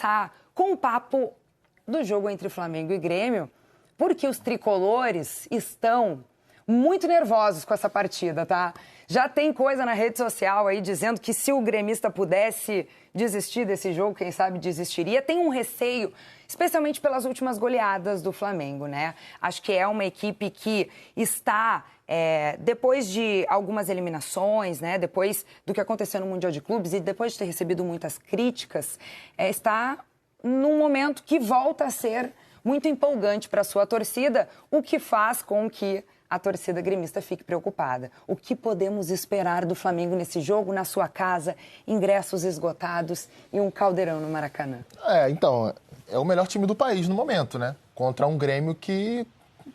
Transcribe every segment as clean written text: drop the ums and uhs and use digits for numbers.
começar com o papo do jogo entre Flamengo e Grêmio, porque os tricolores estão muito nervosos com essa partida, tá? Já tem coisa na rede social aí dizendo que se o gremista pudesse desistir desse jogo, quem sabe desistiria. Tem um receio, especialmente pelas últimas goleadas do Flamengo, né? Acho que é uma equipe que está, depois de algumas eliminações, né? Depois do que aconteceu no Mundial de Clubes e depois de ter recebido muitas críticas, está num momento que volta a ser muito empolgante para a sua torcida, o que faz com que a torcida gremista fique preocupada. O que podemos esperar do Flamengo nesse jogo, na sua casa, ingressos esgotados e um caldeirão no Maracanã? Então, é o melhor time do país no momento, né? Contra um Grêmio que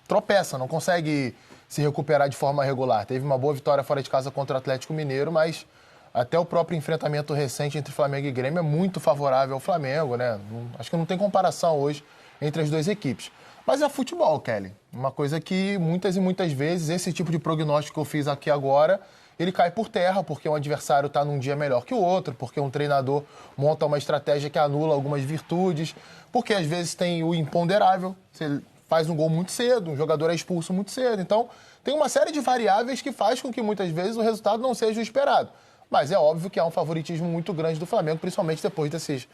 tropeça, não consegue se recuperar de forma regular. Teve uma boa vitória fora de casa contra o Atlético Mineiro, mas até o próprio enfrentamento recente entre Flamengo e Grêmio é muito favorável ao Flamengo, né? Acho que não tem comparação hoje entre as duas equipes. Mas é futebol, Kelly. Uma coisa que muitas e muitas vezes, esse tipo de prognóstico que eu fiz aqui agora, ele cai por terra, porque um adversário está num dia melhor que o outro, porque um treinador monta uma estratégia que anula algumas virtudes, porque às vezes tem o imponderável, você faz um gol muito cedo, um jogador é expulso muito cedo. Então, tem uma série de variáveis que faz com que muitas vezes o resultado não seja o esperado. Mas é óbvio que há um favoritismo muito grande do Flamengo, principalmente depois desse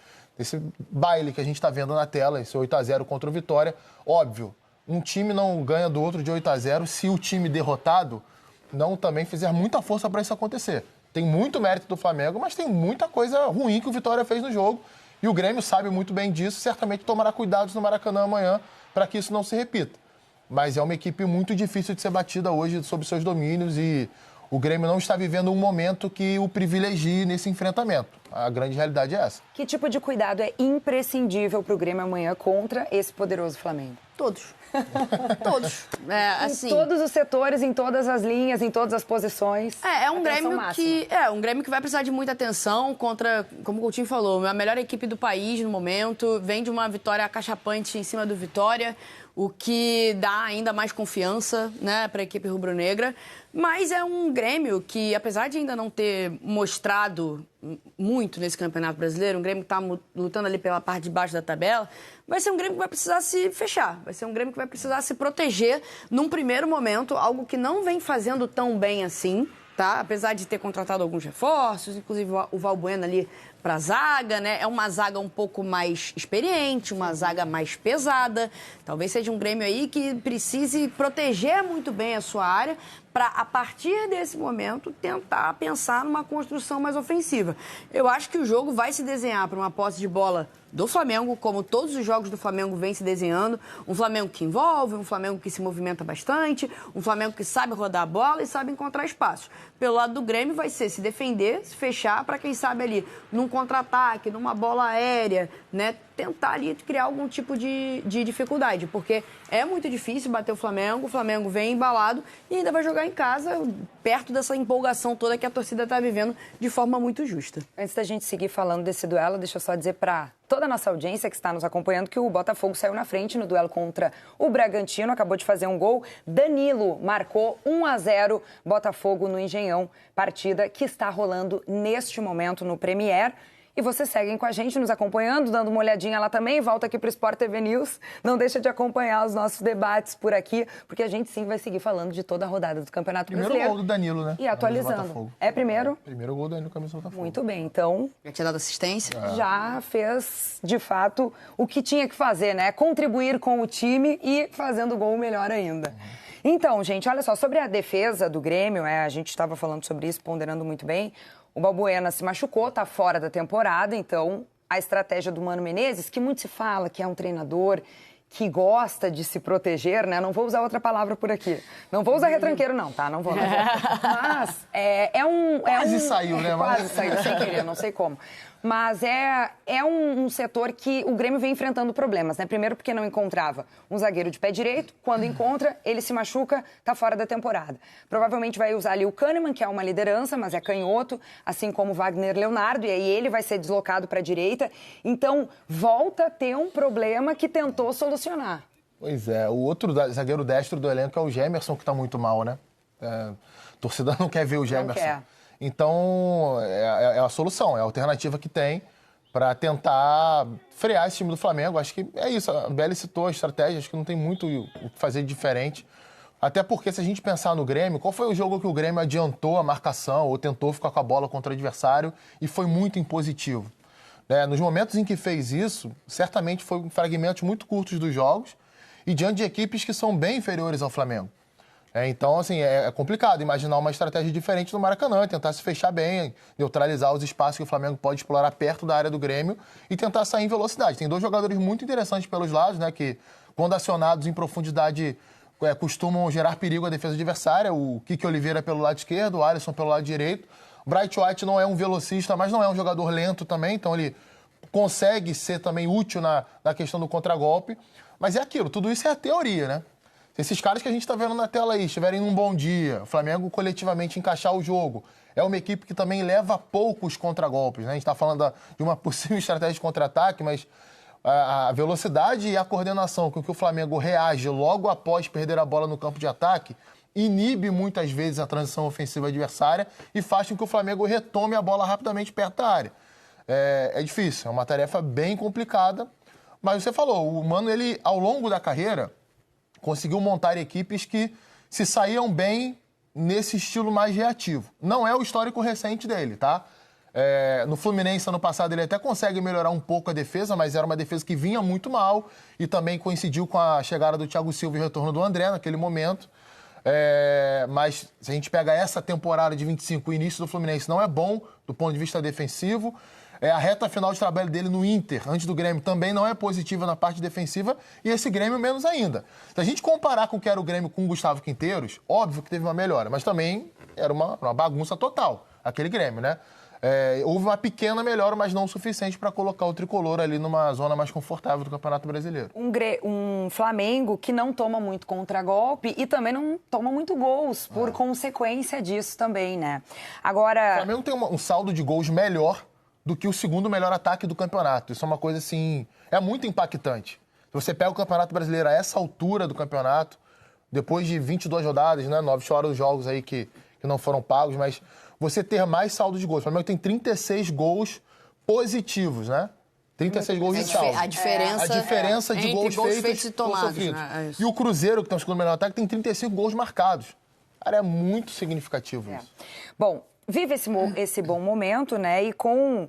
baile que a gente está vendo na tela, esse 8-0 contra o Vitória. Óbvio, um time não ganha do outro de 8-0 se o time derrotado não também fizer muita força para isso acontecer. Tem muito mérito do Flamengo, mas tem muita coisa ruim que o Vitória fez no jogo. E o Grêmio sabe muito bem disso, certamente tomará cuidados no Maracanã amanhã para que isso não se repita. Mas é uma equipe muito difícil de ser batida hoje sob seus domínios e o Grêmio não está vivendo um momento que o privilegie nesse enfrentamento. A grande realidade é essa. Que tipo de cuidado é imprescindível para o Grêmio amanhã contra esse poderoso Flamengo? Todos. Todos. Assim, em todos os setores, em todas as linhas, em todas as posições. É um Grêmio que vai precisar de muita atenção contra, como o Coutinho falou, a melhor equipe do país no momento. Vem de uma vitória acachapante em cima do Vitória, o que dá ainda mais confiança, né, para a equipe rubro-negra. Mas é um Grêmio que, apesar de ainda não ter mostrado muito nesse Campeonato Brasileiro, um Grêmio que está lutando ali pela parte de baixo da tabela, vai ser um Grêmio que vai precisar se fechar, vai ser um Grêmio que vai precisar se proteger num primeiro momento, algo que não vem fazendo tão bem assim, tá? Apesar de ter contratado alguns reforços, inclusive o Valbuena ali para a zaga, né? É uma zaga um pouco mais experiente, uma zaga mais pesada. Talvez seja um Grêmio aí que precise proteger muito bem a sua área para, a partir desse momento, tentar pensar numa construção mais ofensiva. Eu acho que o jogo vai se desenhar para uma posse de bola do Flamengo, como todos os jogos do Flamengo vêm se desenhando. Um Flamengo que envolve, um Flamengo que se movimenta bastante, um Flamengo que sabe rodar a bola e sabe encontrar espaços. Pelo lado do Grêmio vai ser se defender, se fechar, para quem sabe ali, num contra-ataque, numa bola aérea, né? Tentar ali criar algum tipo de dificuldade, porque é muito difícil bater o Flamengo vem embalado e ainda vai jogar em casa, perto dessa empolgação toda que a torcida está vivendo de forma muito justa. Antes da gente seguir falando desse duelo, deixa eu só dizer para toda a nossa audiência que está nos acompanhando que o Botafogo saiu na frente no duelo contra o Bragantino, acabou de fazer um gol. Danilo marcou 1-0 Botafogo no Engenhão, partida que está rolando neste momento no Premier. E vocês seguem com a gente, nos acompanhando, dando uma olhadinha lá também. Volta aqui para o Sport TV News. Não deixa de acompanhar os nossos debates por aqui, porque a gente sim vai seguir falando de toda a rodada do Campeonato Brasileiro. Primeiro gol do Danilo, né? E atualizando. É primeiro? Primeiro gol do Danilo, camisa do Botafogo. Muito bem, então... Já tinha dado assistência? Já fez, de fato, o que tinha que fazer, né? Contribuir com o time e fazendo o gol melhor ainda. Então, gente, olha só, sobre a defesa do Grêmio, a gente estava falando sobre isso, ponderando muito bem. O Valbuena se machucou, está fora da temporada, então a estratégia do Mano Menezes, que muito se fala que é um treinador que gosta de se proteger, né? Não vou usar outra palavra por aqui. Não vou usar retranqueiro, não, tá? Não vou. Mas Quase saiu, né? Quase saiu, sem querer, não sei como. Mas é um setor que o Grêmio vem enfrentando problemas, né? Primeiro porque não encontrava um zagueiro de pé direito. Quando encontra, ele se machuca, tá fora da temporada. Provavelmente vai usar ali o Kahneman, que é uma liderança, mas é canhoto, assim como o Wagner Leonardo, e aí ele vai ser deslocado para a direita. Então, volta a ter um problema que tentou solucionar. Pois é, o outro zagueiro destro do elenco é o Gemerson, que tá muito mal, né? A torcida não quer ver o Gemerson. Não quer. Então, é a solução, é a alternativa que tem para tentar frear esse time do Flamengo. Acho que é isso. A Belly citou a estratégia, acho que não tem muito o que fazer de diferente. Até porque, se a gente pensar no Grêmio, qual foi o jogo que o Grêmio adiantou a marcação ou tentou ficar com a bola contra o adversário e foi muito impositivo? Nos momentos em que fez isso, certamente foi fragmentos muito curtos dos jogos e diante de equipes que são bem inferiores ao Flamengo. Então, assim, é complicado imaginar uma estratégia diferente no Maracanã, tentar se fechar bem, neutralizar os espaços que o Flamengo pode explorar perto da área do Grêmio e tentar sair em velocidade. Tem dois jogadores muito interessantes pelos lados, né, que, quando acionados em profundidade, costumam gerar perigo à defesa adversária. O Kiki Oliveira pelo lado esquerdo, o Alisson pelo lado direito. O Bright White não é um velocista, mas não é um jogador lento também, então ele consegue ser também útil na questão do contragolpe. Mas é aquilo, tudo isso é a teoria, né? Se esses caras que a gente está vendo na tela aí estiverem num bom dia, o Flamengo coletivamente encaixar o jogo, é uma equipe que também leva poucos contragolpes, né? A gente está falando de uma possível estratégia de contra-ataque, mas a velocidade e a coordenação com que o Flamengo reage logo após perder a bola no campo de ataque inibe muitas vezes a transição ofensiva adversária e faz com que o Flamengo retome a bola rapidamente perto da área. É difícil, é uma tarefa bem complicada, mas você falou, o Mano, ele, ao longo da carreira, conseguiu montar equipes que se saíam bem nesse estilo mais reativo. Não é o histórico recente dele, tá? No Fluminense, ano passado, ele até consegue melhorar um pouco a defesa, mas era uma defesa que vinha muito mal e também coincidiu com a chegada do Thiago Silva e o retorno do André naquele momento. Mas se a gente pega essa temporada de 25, o início do Fluminense não é bom do ponto de vista defensivo. A reta final de trabalho dele no Inter, antes do Grêmio, também não é positiva na parte defensiva e esse Grêmio menos ainda. Se a gente comparar com o que era o Grêmio com o Gustavo Quinteiros, óbvio que teve uma melhora, mas também era uma bagunça total, aquele Grêmio, né? Houve uma pequena melhora, mas não o suficiente para colocar o tricolor ali numa zona mais confortável do Campeonato Brasileiro. Um Flamengo que não toma muito contragolpe e também não toma muito gols, por consequência disso também, né? Agora... O Flamengo tem um saldo de gols melhor do que o segundo melhor ataque do campeonato. Isso é uma coisa, assim, é muito impactante. Se você pega o Campeonato Brasileiro a essa altura do campeonato, depois de 22 rodadas, né, 9 fora os jogos aí que não foram pagos, mas você ter mais saldo de gols. O Flamengo tem 36 gols positivos, né? 36 gols de saldo. A diferença de gols feitos e tomados, sofridos. Né? E o Cruzeiro, que tem o segundo melhor ataque, tem 35 gols marcados. Cara, é muito significativo isso. Bom, vive esse bom momento, né? E com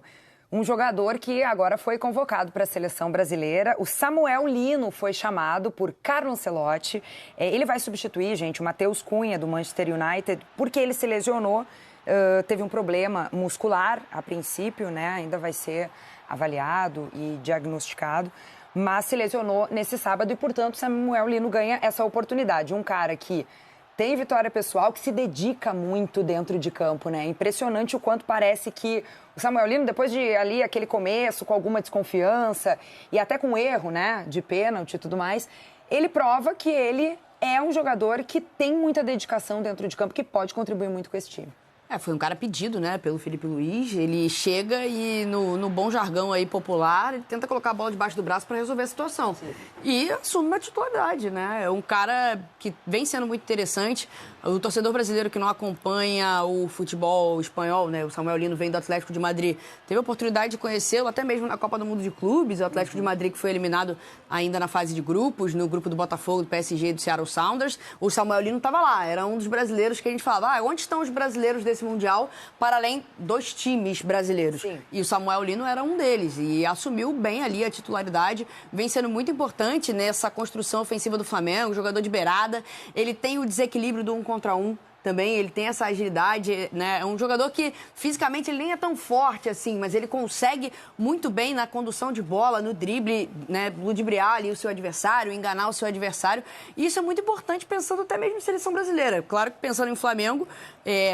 um jogador que agora foi convocado para a seleção brasileira. O Samuel Lino foi chamado por Carlo Ancelotti. Ele vai substituir, gente, o Matheus Cunha, do Manchester United, porque ele se lesionou, teve um problema muscular a princípio, né? Ainda vai ser avaliado e diagnosticado, mas se lesionou nesse sábado e, portanto, Samuel Lino ganha essa oportunidade. Um cara que tem vitória pessoal, que se dedica muito dentro de campo, né? Impressionante o quanto parece que o Samuel Lino, depois de ali aquele começo, com alguma desconfiança e até com erro, né, de pênalti e tudo mais, ele prova que ele é um jogador que tem muita dedicação dentro de campo, que pode contribuir muito com esse time. Foi um cara pedido, né, pelo Felipe Luiz. Ele chega e, no bom jargão aí popular, ele tenta colocar a bola debaixo do braço para resolver a situação. Sim. E assume uma titularidade, né? É um cara que vem sendo muito interessante. O torcedor brasileiro que não acompanha o futebol espanhol, né? O Samuel Lino vem do Atlético de Madrid. Teve a oportunidade de conhecê-lo até mesmo na Copa do Mundo de Clubes. O Atlético de Madrid que foi eliminado ainda na fase de grupos, no grupo do Botafogo, do PSG e do Seattle Sounders. O Samuel Lino estava lá. Era um dos brasileiros que a gente falava, onde estão os brasileiros desse Mundial, para além dos times brasileiros? Sim. E o Samuel Lino era um deles. E assumiu bem ali a titularidade. Vem sendo muito importante nessa construção ofensiva do Flamengo. Jogador de beirada. Ele tem o desequilíbrio do 1 contra 1 também, ele tem essa agilidade, né? É um jogador que fisicamente ele nem é tão forte assim, mas ele consegue muito bem na condução de bola, no drible, né? Ludibriar ali o seu adversário, enganar o seu adversário. E isso é muito importante pensando até mesmo em seleção brasileira. Claro que pensando em Flamengo,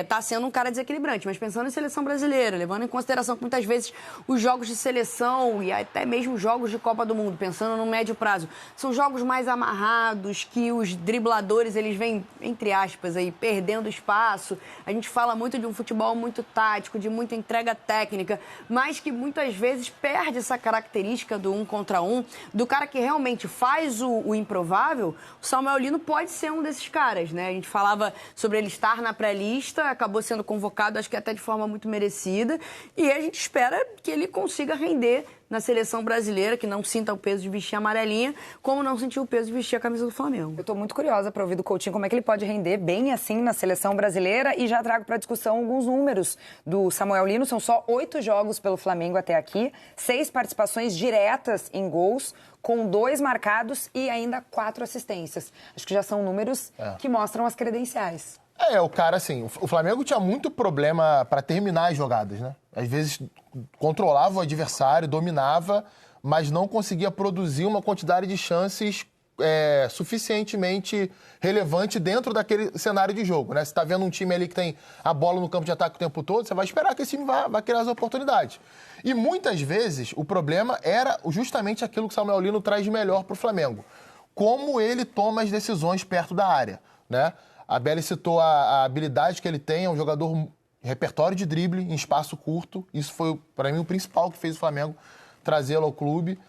tá sendo um cara desequilibrante, mas pensando em seleção brasileira, levando em consideração que muitas vezes os jogos de seleção e até mesmo jogos de Copa do Mundo, pensando no médio prazo, são jogos mais amarrados, que os dribladores, eles vêm, entre aspas, aí, perdendo cedendo espaço. A gente fala muito de um futebol muito tático, de muita entrega técnica, mas que muitas vezes perde essa característica do 1 contra 1, do cara que realmente faz o improvável. O Samuel Lino pode ser um desses caras, né? A gente falava sobre ele estar na pré-lista, acabou sendo convocado, acho que até de forma muito merecida, e a gente espera que ele consiga render na seleção brasileira, que não sinta o peso de vestir a amarelinha, como não sentiu o peso de vestir a camisa do Flamengo. Eu estou muito curiosa para ouvir do Coutinho como é que ele pode render bem assim na seleção brasileira, e já trago para discussão alguns números do Samuel Lino. São só 8 jogos pelo Flamengo até aqui, 6 participações diretas em gols, com 2 marcados e ainda 4 assistências. Acho que já são números que mostram as credenciais. O cara, assim, o Flamengo tinha muito problema para terminar as jogadas, né? Às vezes controlava o adversário, dominava, mas não conseguia produzir uma quantidade de chances suficientemente relevante dentro daquele cenário de jogo, né? Você tá vendo um time ali que tem a bola no campo de ataque o tempo todo, você vai esperar que esse time vai criar as oportunidades. E muitas vezes o problema era justamente aquilo que o Samuel Lino traz de melhor para o Flamengo. Como ele toma as decisões perto da área, né? A Belly citou a habilidade que ele tem, é um jogador repertório de drible em espaço curto. Isso foi, para mim, o principal que fez o Flamengo trazê-lo ao clube.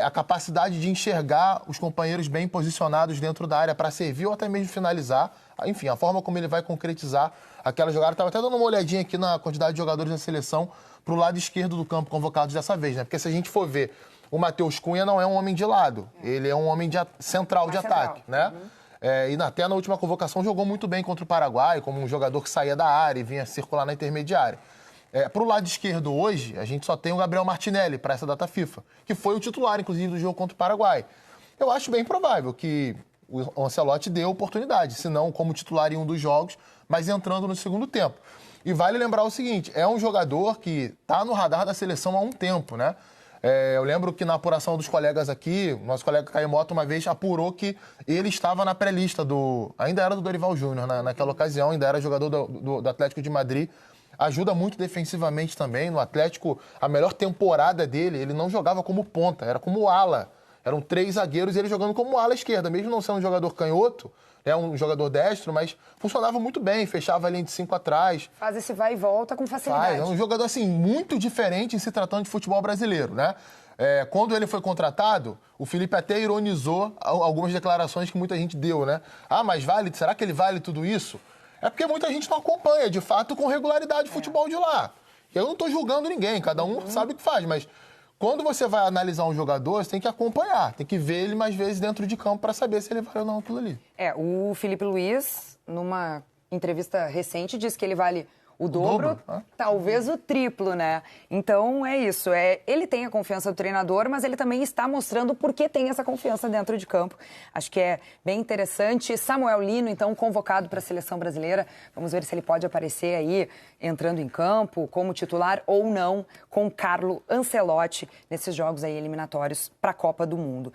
A capacidade de enxergar os companheiros bem posicionados dentro da área para servir ou até mesmo finalizar. Enfim, a forma como ele vai concretizar aquela jogada. Estava até dando uma olhadinha aqui na quantidade de jogadores da seleção para o lado esquerdo do campo convocados dessa vez, né? Porque se a gente for ver, o Matheus Cunha não é um homem de lado. Ele é um homem central de ataque, né? E até na última convocação jogou muito bem contra o Paraguai, como um jogador que saía da área e vinha circular na intermediária. Para o lado esquerdo hoje, a gente só tem o Gabriel Martinelli para essa data FIFA, que foi o titular, inclusive, do jogo contra o Paraguai. Eu acho bem provável que o Ancelotti dê oportunidade, se não como titular em um dos jogos, mas entrando no segundo tempo. E vale lembrar o seguinte, é um jogador que está no radar da seleção há um tempo, né? Eu lembro que na apuração dos colegas aqui, nosso colega Caio Mota uma vez apurou que ele estava na pré-lista ainda era do Dorival Júnior naquela ocasião, ainda era jogador do Atlético de Madrid. Ajuda muito defensivamente também. No Atlético, a melhor temporada dele, ele não jogava como ponta, era como ala. Eram 3 zagueiros e ele jogando como ala esquerda, mesmo não sendo um jogador canhoto, um jogador destro, mas funcionava muito bem, fechava a linha de 5 atrás. Faz esse vai e volta com facilidade. É um jogador, assim, muito diferente em se tratando de futebol brasileiro, né? Quando ele foi contratado, o Felipe até ironizou algumas declarações que muita gente deu, né? Mas será que ele vale tudo isso? É porque muita gente não acompanha, de fato, com regularidade o futebol de lá. Eu não estou julgando ninguém, cada um sabe o que faz, mas quando você vai analisar um jogador, você tem que acompanhar, tem que ver ele mais vezes dentro de campo para saber se ele vale ou não aquilo ali. O Felipe Luiz, numa entrevista recente, disse que ele vale o dobro, talvez o triplo, né? Então é isso. Ele tem a confiança do treinador, mas ele também está mostrando por que tem essa confiança dentro de campo. Acho que é bem interessante. Samuel Lino, então, convocado para a seleção brasileira. Vamos ver se ele pode aparecer aí, entrando em campo, como titular ou não, com Carlo Ancelotti, nesses jogos aí eliminatórios para a Copa do Mundo.